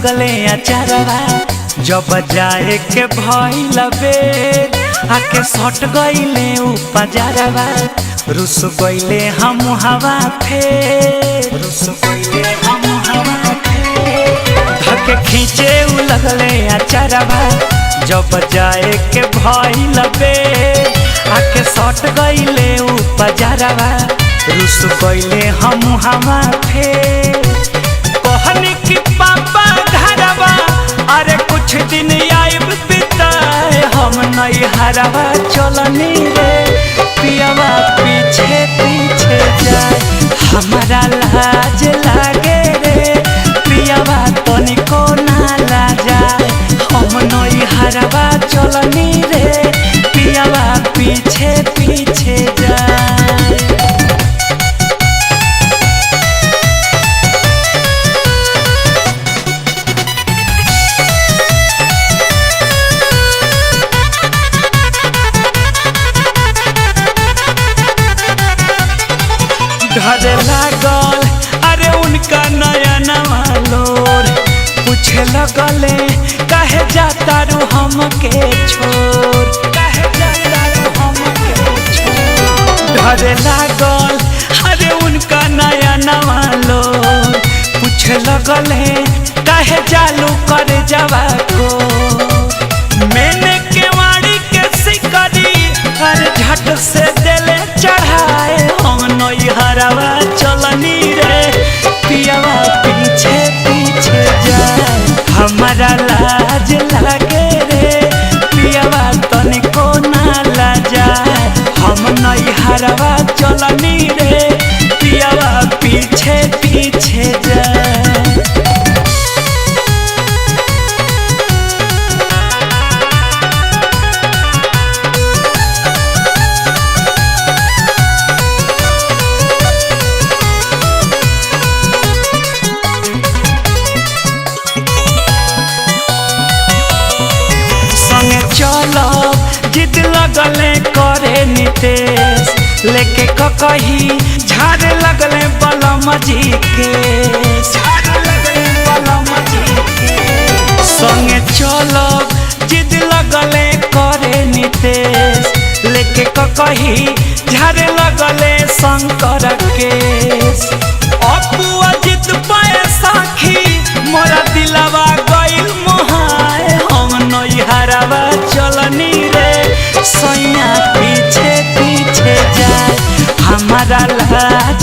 लगले अचारवा जब जाए के भइल बेर आके सट गइले उपजारवा रुस गइले हम हवा फेर रुस गइले हम हवा फेर धके खींचे उ लगले अचारवा जब जाए के भइल बेर आके सट गइले उपजारवा रुस गइले हम हवा फेर कहनी कि पापा घरवा अरे कुछ दिन आइब बिताए हम नहीं हरवा चलनी रे पियावा पीछे पीछे जाए हमारा लाज लागे रे पियावा तनिको ना लाजाए हम नहीं हरवा चलनी रे पियावा पीछे पीछे जाए। घरे लागल अरे उनका नया नवा लोर पूछे लगले काहे जाता रू हमके छोड़ काहे जाता रू हमके छोड़ घरे लागल अरे उनका नया नवा लोर पूछे लगले काहे चालू कर जावा को मैंने केवाड़ी के सिकरी अरे झट से दिले चढ़ाए हम नई हरवा चलनी रे पियावा पीछे पीछे जाए हमारा लाज लागे रे पियावा तनिको ना लाजाए हम नई हरवा चलनी रे पियावा पीछे पीछे जाए। जिद लगले करे नितेश लेके कही झाड़ लगले बलम जी के झाड़ लगले बलम जी के संगे चलो जिद लगले करे नितेश लेके कही झाड़ लगले शंकर के अपुआ जिद पाए साखी मोरा दिलवा गइल मोहाए हम नई हरवा चलनी रे सैया पीछे पीछे जाए हमारा लाज